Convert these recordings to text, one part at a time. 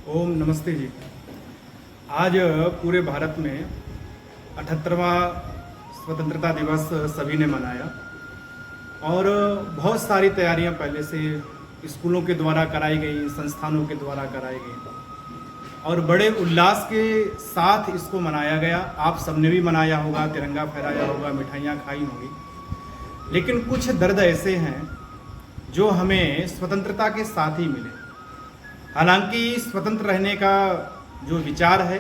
ओम नमस्ते जी। आज पूरे भारत में 78वां स्वतंत्रता दिवस सभी ने मनाया और बहुत सारी तैयारियां पहले से स्कूलों के द्वारा कराई गई, संस्थानों के द्वारा कराई गई और बड़े उल्लास के साथ इसको मनाया गया। आप सबने भी मनाया होगा, तिरंगा फहराया होगा, मिठाइयाँ खाई होंगी। लेकिन कुछ दर्द ऐसे हैं जो हमें स्वतंत्रता के साथ ही मिले। हालांकि स्वतंत्र रहने का जो विचार है,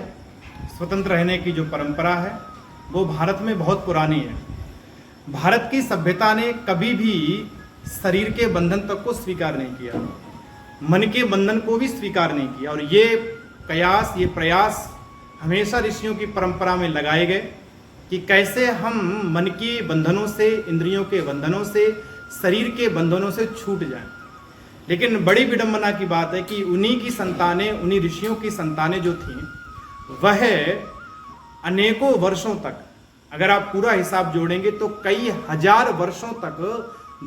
स्वतंत्र रहने की जो परंपरा है, वो भारत में बहुत पुरानी है। भारत की सभ्यता ने कभी भी शरीर के बंधन तक को स्वीकार नहीं किया, मन के बंधन को भी स्वीकार नहीं किया। और ये प्रयास हमेशा ऋषियों की परंपरा में लगाए गए कि कैसे हम मन के बंधनों से, इंद्रियों के बंधनों से, शरीर के बंधनों से छूट जाएं। लेकिन बड़ी विडंबना की बात है कि उन्हीं की संतानें, उन्हीं ऋषियों की संतानें जो थीं, वह अनेकों वर्षों तक, अगर आप पूरा हिसाब जोड़ेंगे तो कई हजार वर्षों तक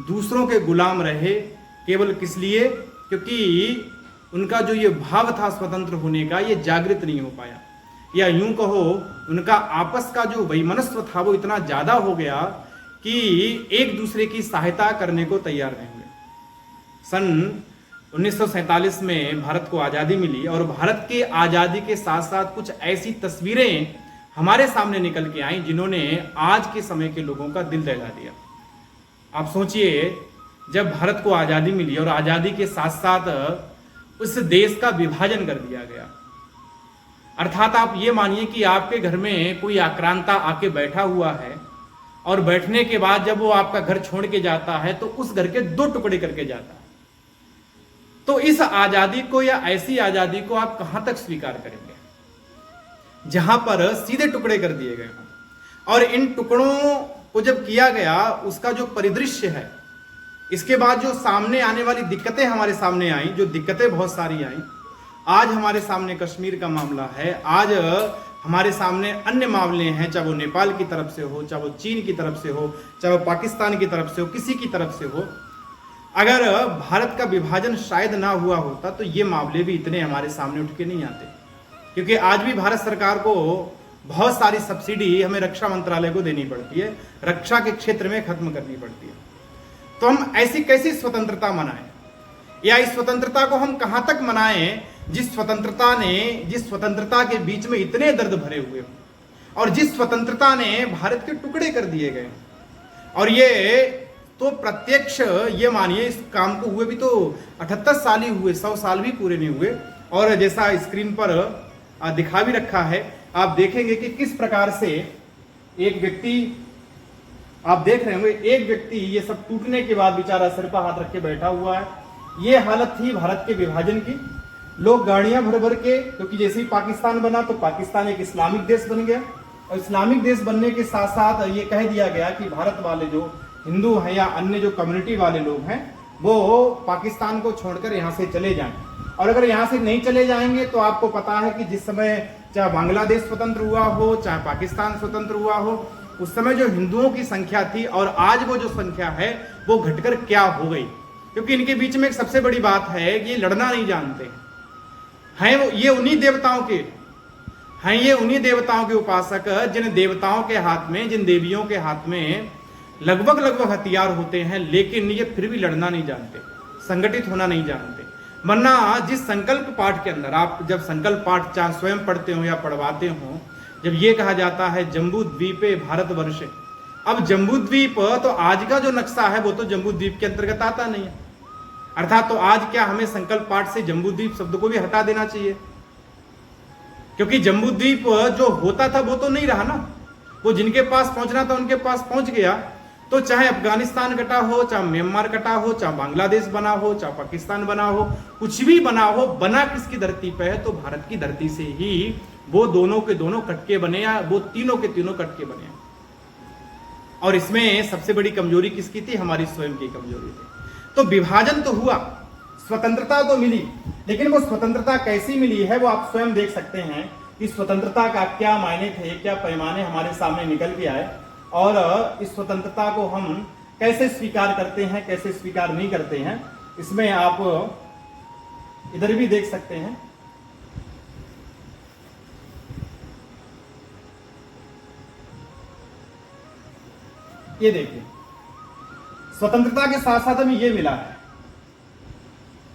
दूसरों के गुलाम रहे। केवल किस लिए? क्योंकि उनका जो ये भाव था स्वतंत्र होने का, ये जागृत नहीं हो पाया, या यूं कहो उनका आपस का जो वैमनस्य था वो इतना ज्यादा हो गया कि एक दूसरे की सहायता करने को तैयार नहीं हुए। सन 1947 में भारत को आज़ादी मिली और भारत के आज़ादी के साथ साथ कुछ ऐसी तस्वीरें हमारे सामने निकल के आई जिन्होंने आज के समय के लोगों का दिल दहला दिया। आप सोचिए, जब भारत को आज़ादी मिली और आज़ादी के साथ साथ उस देश का विभाजन कर दिया गया, अर्थात आप ये मानिए कि आपके घर में कोई आक्रांता आके बैठा हुआ है और बैठने के बाद जब वो आपका घर छोड़ के जाता है तो उस घर के 2 टुकड़े करके जाता है। तो इस आजादी को, या ऐसी आजादी को आप कहां तक स्वीकार करेंगे जहां पर सीधे टुकड़े कर दिए गए हों? और इन टुकड़ों को जब किया गया, उसका जो परिदृश्य है, इसके बाद जो सामने आने वाली दिक्कतें हमारे सामने आई, जो दिक्कतें बहुत सारी आई। आज हमारे सामने कश्मीर का मामला है, आज हमारे सामने अन्य मामले हैं, चाहे वो नेपाल की तरफ से हो, चाहे वो चीन की तरफ से हो, चाहे वो पाकिस्तान की तरफ से हो, किसी की तरफ से हो। अगर भारत का विभाजन शायद ना हुआ होता तो ये मामले भी इतने हमारे सामने उठ के नहीं आते, क्योंकि आज भी भारत सरकार को बहुत सारी सब्सिडी हमें रक्षा मंत्रालय को देनी पड़ती है, रक्षा के क्षेत्र में खत्म करनी पड़ती है। तो हम ऐसी कैसी स्वतंत्रता मनाएं, या इस स्वतंत्रता को हम कहां तक मनाएं जिस स्वतंत्रता के बीच में इतने दर्द भरे हुए हो, और जिस स्वतंत्रता ने भारत के टुकड़े कर दिए गए। और ये तो प्रत्यक्ष, ये मानिए इस काम को हुए भी तो 78 साल ही हुए, 100 साल भी पूरे नहीं हुए। और जैसा स्क्रीन पर दिखा भी रखा है, आप देखेंगे कि किस प्रकार से एक व्यक्ति, आप देख रहे होंगे, एक व्यक्ति ये सब टूटने के बाद बेचारा सिर पर हाथ रख के बैठा हुआ है। ये हालत थी भारत के विभाजन की। लोग गाड़ियां भर भर के, क्योंकि जैसे ही पाकिस्तान बना तो पाकिस्तान एक इस्लामिक देश बन गया, और इस्लामिक देश बनने के साथ साथ ये कह दिया गया कि भारत वाले जो हिंदू हैं या अन्य जो कम्युनिटी वाले लोग हैं, वो पाकिस्तान को छोड़कर यहाँ से चले जाएं। और अगर यहाँ से नहीं चले जाएंगे तो आपको पता है कि जिस समय चाहे बांग्लादेश स्वतंत्र हुआ हो, चाहे पाकिस्तान स्वतंत्र हुआ हो, उस समय जो हिंदुओं की संख्या थी और आज वो जो संख्या है वो घटकर क्या हो गई। क्योंकि इनके बीच में एक सबसे बड़ी बात है कि ये लड़ना नहीं जानते हैं। ये उन्हीं देवताओं के हैं, ये उन्हीं देवताओं के उपासक, जिन देवताओं के हाथ में, जिन देवियों के हाथ में लगभग हथियार होते हैं, लेकिन ये फिर भी लड़ना नहीं जानते, संगठित होना नहीं जानते। वरना जिस संकल्प पाठ के अंदर, आप जब संकल्प पाठ चाहे स्वयं पढ़ते हो या पढ़वाते हो, जब ये कहा जाता है जम्बू द्वीपे भारतवर्ष, अब जम्बू द्वीप तो आज का जो नक्शा है वो तो जम्बू द्वीप के अंतर्गत आता नहीं है। अर्थात तो आज क्या हमें संकल्प पाठ से जम्बू द्वीप शब्द को भी हटा देना चाहिए, क्योंकि जम्बू द्वीप जो होता था वो तो नहीं रहा ना, वो जिनके पास पहुंचना था उनके पास पहुंच गया। तो चाहे अफगानिस्तान कटा हो, चाहे म्यांमार कटा हो, चाहे बांग्लादेश बना हो, चाहे पाकिस्तान बना हो, कुछ भी बना हो, बना किसकी धरती पे है? तो भारत की धरती से ही वो दोनों के दोनों कटके बने, या वो तीनों के तीनों कटके बने। और इसमें सबसे बड़ी कमजोरी किसकी थी? हमारी स्वयं की कमजोरी थी। तो विभाजन तो हुआ, स्वतंत्रता तो मिली, लेकिन वो स्वतंत्रता कैसी मिली है वो आप स्वयं देख सकते हैं कि स्वतंत्रता का क्या मायने थे, क्या पैमाने हमारे सामने निकल के आए, और इस स्वतंत्रता को हम कैसे स्वीकार करते हैं, कैसे स्वीकार नहीं करते हैं। इसमें आप इधर भी देख सकते हैं ये देखिए, स्वतंत्रता के साथ साथ हमें ये मिला है,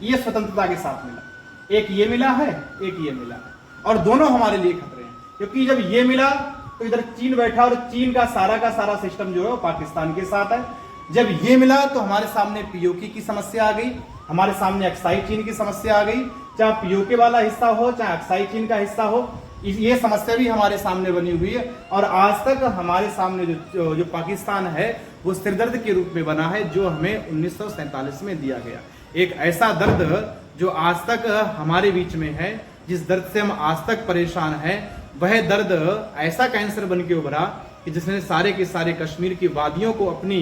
ये स्वतंत्रता के साथ मिला, एक ये मिला है, एक ये मिला है, और दोनों हमारे लिए खतरे हैं, क्योंकि जब ये मिला तो इधर चीन बैठा और चीन का सारा सिस्टम जो है वो पाकिस्तान के साथ है। जब ये मिला तो हमारे सामने पीओके की समस्या आ गई, हमारे सामने अक्साई चीन की समस्या आ गई, चाहे पीओके वाला हिस्सा हो चाहे अक्साई चीन का हिस्सा हो, ये समस्या भी हमारे सामने बनी हुई है। और आज तक हमारे सामने जो पाकिस्तान है वो सिरदर्द के रूप में बना है, जो हमें 1947 में दिया गया। एक ऐसा दर्द जो आज तक हमारे बीच में है, जिस दर्द से हम आज तक परेशान हैं, वह दर्द ऐसा कैंसर बन के उभरा कि जिसने सारे के सारे कश्मीर की वादियों को अपनी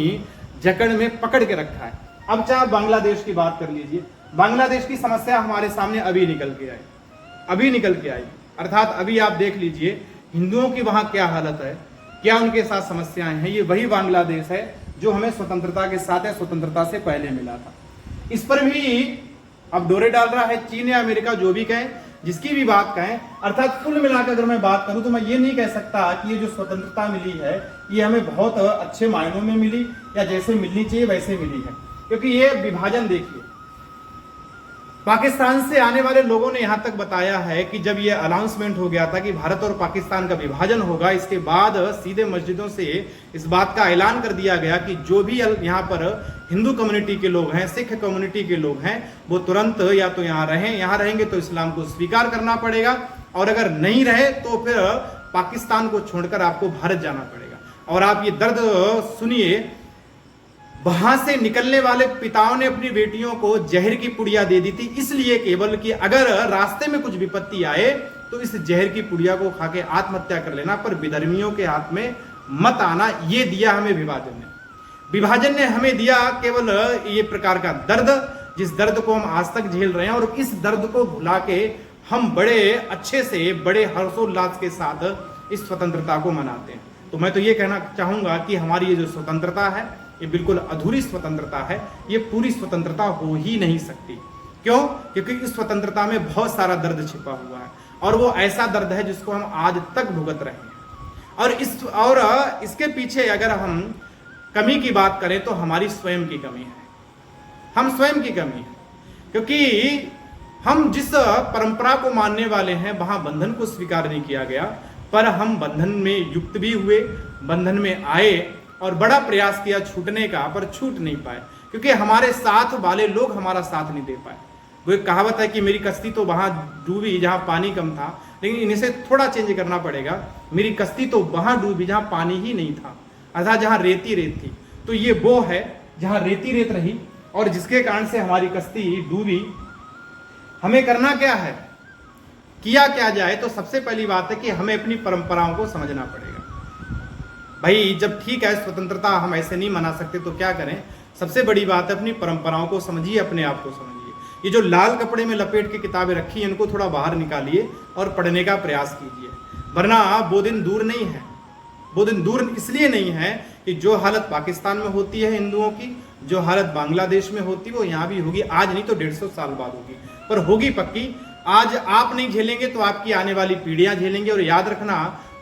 जकड़ में पकड़ के रखा है। अब चाहे आप बांग्लादेश की बात कर लीजिए, बांग्लादेश की समस्या हमारे सामने अभी निकल के आई, अर्थात अभी आप देख लीजिए हिंदुओं की वहां क्या हालत है, क्या उनके साथ समस्याएं हैं। ये वही बांग्लादेश है जो हमें स्वतंत्रता के साथ या स्वतंत्रता से पहले मिला था। इस पर भी अब डोरे डाल रहा है चीन या अमेरिका, जो भी कहें, जिसकी भी बात कहें। अर्थात कुल मिलाकर अगर मैं बात करूं तो मैं ये नहीं कह सकता कि ये जो स्वतंत्रता मिली है ये हमें बहुत अच्छे मायनों में मिली या जैसे मिलनी चाहिए वैसे मिली है, क्योंकि ये विभाजन देखिए, पाकिस्तान से आने वाले लोगों ने यहां तक बताया है कि जब ये अनाउंसमेंट हो गया था कि भारत और पाकिस्तान का विभाजन होगा, इसके बाद सीधे मस्जिदों से इस बात का ऐलान कर दिया गया कि जो भी यहाँ पर हिंदू कम्युनिटी के लोग हैं, सिख कम्युनिटी के लोग हैं, वो तुरंत या तो यहाँ रहेंगे तो इस्लाम को स्वीकार करना पड़ेगा, और अगर नहीं रहे तो फिर पाकिस्तान को छोड़कर आपको भारत जाना पड़ेगा। और आप ये दर्द सुनिए, वहां से निकलने वाले पिताओं ने अपनी बेटियों को जहर की पुड़िया दे दी थी, इसलिए केवल कि अगर रास्ते में कुछ विपत्ति आए तो इस जहर की पुड़िया को खा के आत्महत्या कर लेना, पर विधर्मियों के हाथ में मत आना। ये दिया हमें विभाजन ने हमें दिया केवल ये प्रकार का दर्द, जिस दर्द को हम आज तक झेल रहे हैं, और इस दर्द को भुला के हम बड़े अच्छे से, बड़े हर्षोल्लास के साथ इस स्वतंत्रता को मनाते हैं। तो मैं तो ये कहना चाहूंगा कि हमारी ये जो स्वतंत्रता है ये बिल्कुल अधूरी स्वतंत्रता है, ये पूरी स्वतंत्रता हो ही नहीं सकती। क्यों? क्योंकि इस स्वतंत्रता में बहुत सारा दर्द छिपा हुआ है, और वो ऐसा दर्द है जिसको हम आज तक भुगत रहे हैं। और इसके पीछे अगर हम कमी की बात करें तो हमारी स्वयं की कमी है, हम स्वयं की कमी है, क्योंकि हम जिस परंपरा को मानने वाले हैं वहां बंधन को स्वीकार नहीं किया गया, पर हम बंधन में युक्त भी हुए, बंधन में आए और बड़ा प्रयास किया छूटने का, पर छूट नहीं पाए, क्योंकि हमारे साथ वाले लोग हमारा साथ नहीं दे पाए। वो एक कहावत है कि मेरी कश्ती तो वहां डूबी जहां पानी कम था, लेकिन इसे थोड़ा चेंज करना पड़ेगा, मेरी कश्ती तो वहां डूबी जहां पानी ही नहीं था, अर्थात जहां रेती रेत थी। तो ये वो है जहां रेती रेत रही और जिसके कारण से हमारी कश्ती डूबी। हमें करना क्या है, किया क्या जाए? तो सबसे पहली बात है कि हमें अपनी परंपराओं को समझना पड़ेगा। भाई जब ठीक है स्वतंत्रता हम ऐसे नहीं मना सकते तो क्या करें? सबसे बड़ी बात है अपनी परंपराओं को समझिए, अपने आप को समझिए। ये जो लाल कपड़े में लपेट के किताबें रखी हैं इनको थोड़ा बाहर निकालिए और पढ़ने का प्रयास कीजिए, वरना वो दिन दूर नहीं है। वो दिन दूर इसलिए नहीं है कि जो हालत पाकिस्तान में होती है हिंदुओं की, जो हालत बांग्लादेश में होती है वो यहाँ भी होगी, आज नहीं तो 150 साल बाद होगी, पर होगी पक्की। आज आप नहीं झेलेंगे तो आपकी आने वाली पीढ़ियां झेलेंगे। और याद रखना,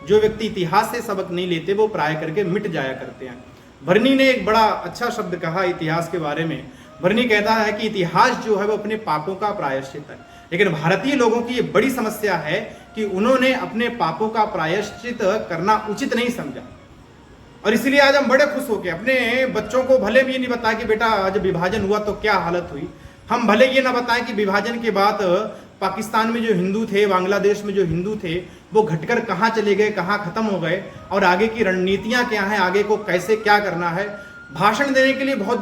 जो व्यक्ति इतिहास से सबक नहीं लेते वो प्राय करके मिट जाया करते हैं। बर्नी ने एक बड़ा अच्छा शब्द कहा इतिहास के बारे में। बर्नी कहता है कि इतिहास जो है वो अपने पापों का प्रायश्चित है, लेकिन भारतीय लोगों की ये बड़ी समस्या है कि उन्होंने अपने पापों का प्रायश्चित करना उचित नहीं समझा। और इसलिए आज हम बड़े खुश होकर अपने बच्चों को भले भी ये नहीं बताया कि बेटा जब विभाजन हुआ तो क्या हालत हुई, हम भले ये ना बताएं कि विभाजन के बाद पाकिस्तान में जो हिंदू थे, बांग्लादेश में जो हिंदू थे, वो घटकर कहाँ चले गए, कहाँ खत्म हो गए, और आगे की रणनीतियां क्या हैं, आगे को कैसे क्या करना है। भाषण देने के लिए बहुत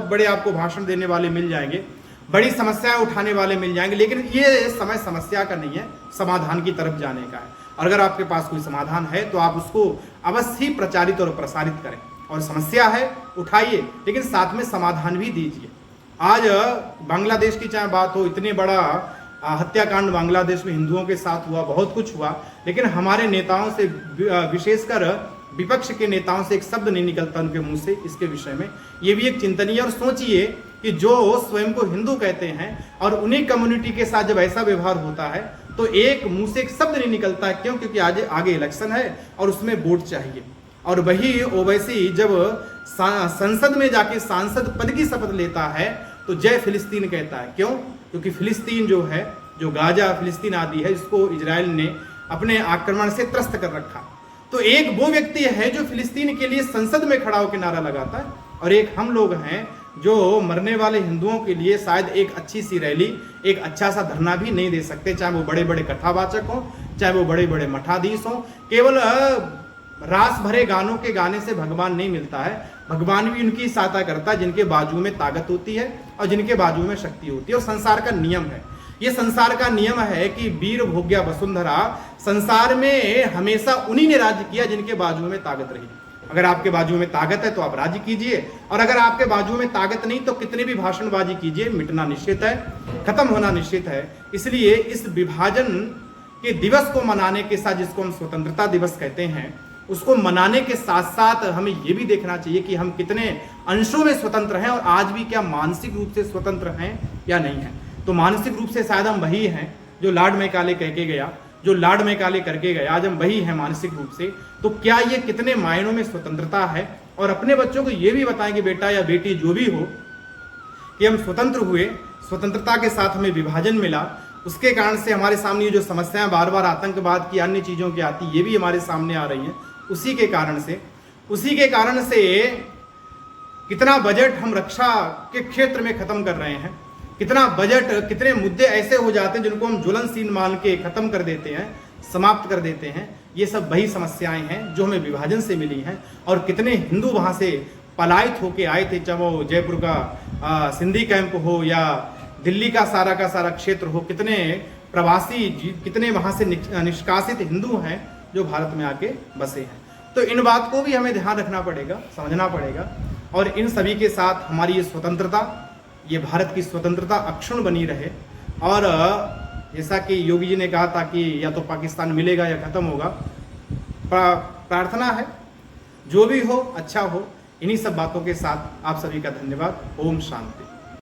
बड़े आपको भाषण देने वाले मिल जाएंगे, बड़ी समस्याएं उठाने वाले मिल जाएंगे, लेकिन ये समय समस्या का नहीं है, समाधान की तरफ जाने का है। और अगर आपके पास कोई समाधान है तो आप उसको अवश्य ही प्रचारित और प्रसारित करें। और समस्या है उठाइए, लेकिन साथ में समाधान भी दीजिए। आज बांग्लादेश की चाहे बात हो, इतने बड़ा हत्याकांड बांग्लादेश में हिंदुओं के साथ हुआ, बहुत कुछ हुआ, लेकिन हमारे नेताओं से, विशेषकर विपक्ष के नेताओं से एक शब्द नहीं निकलता उनके मुंह से इसके विषय में। ये भी एक चिंतनीय। और सोचिए कि जो स्वयं को हिंदू कहते हैं और उन्हीं कम्युनिटी के साथ जब ऐसा व्यवहार होता है तो एक मुंह से एक शब्द नहीं निकलता है। क्यों? क्योंकि आज आगे इलेक्शन है और उसमें वोट चाहिए। और वही ओवैसी जब संसद में जाके सांसद पद की शपथ लेता है तो जय फिलिस्तीन कहता है। क्यों? क्योंकि फिलिस्तीन जो है, जो गाजा फिलिस्तीन आदि है, इसको इजराइल ने अपने आक्रमण से त्रस्त कर रखा। तो एक वो व्यक्ति है जो फिलिस्तीन के लिए संसद में खड़ा होकर नारा लगाता है, और एक हम लोग हैं जो मरने वाले हिंदुओं के लिए शायद एक अच्छी सी रैली, एक अच्छा सा धरना भी नहीं दे सकते, चाहे वो बड़े बड़े कथावाचक हों, चाहे वो बड़े बड़े मठाधीश हों। केवल रास भरे गानों के गाने से भगवान नहीं मिलता है, भगवान भी उनकी सहायता करता है जिनके बाजू में ताकत होती है और जिनके बाजू में शक्ति होती है। और संसार का नियम है, ये संसार का नियम है कि वीर भोग्या वसुंधरा, संसार में हमेशा उन्हीं ने राज्य किया जिनके बाजू में ताकत रही। अगर आपके बाजू में ताकत है तो आप राज्य कीजिए, और अगर आपके बाजू में ताकत नहीं तो कितनी भी भाषणबाजी कीजिए, मिटना निश्चित है, खत्म होना निश्चित है। इसलिए इस विभाजन के दिवस को मनाने के साथ, जिसको हम स्वतंत्रता दिवस कहते हैं, उसको मनाने के साथ साथ हमें यह भी देखना चाहिए कि हम कितने अंशों में स्वतंत्र हैं, और आज भी क्या मानसिक रूप से स्वतंत्र हैं या नहीं हैं। तो मानसिक रूप से शायद हम वही हैं जो लॉर्ड मैकाले कह के गया, जो लॉर्ड मैकाले करके गया, आज हम वही हैं मानसिक रूप से। तो क्या ये कितने मायनों में स्वतंत्रता है, और अपने बच्चों को ये भी बताएं कि बेटा या बेटी जो भी हो, कि हम स्वतंत्र हुए, स्वतंत्रता के साथ हमें विभाजन मिला, उसके कारण से हमारे सामने ये जो समस्याएं बार बार आतंकवाद की, अन्य चीज़ों की आती, ये भी हमारे सामने आ रही हैं। उसी के कारण से कितना बजट हम रक्षा के क्षेत्र में खत्म कर रहे हैं, कितना बजट, कितने मुद्दे ऐसे हो जाते हैं जिनको हम ज्वलनशील मान के खत्म कर देते हैं, समाप्त कर देते हैं। ये सब वही समस्याएं हैं जो हमें विभाजन से मिली हैं, और कितने हिंदू वहां से पलायित होके आए थे, चाहे वो जयपुर का सिंधी कैंप हो या दिल्ली का सारा क्षेत्र हो, कितने प्रवासी, कितने वहां से निष्कासित हिंदू हैं जो भारत में आके बसे हैं। तो इन बात को भी हमें ध्यान रखना पड़ेगा, समझना पड़ेगा, और इन सभी के साथ हमारी ये स्वतंत्रता, ये भारत की स्वतंत्रता अक्षुण्ण बनी रहे। और जैसा कि योगी जी ने कहा था कि या तो पाकिस्तान मिलेगा या खत्म होगा, प्रार्थना है जो भी हो अच्छा हो। इन्हीं सब बातों के साथ आप सभी का धन्यवाद। ओम शांति।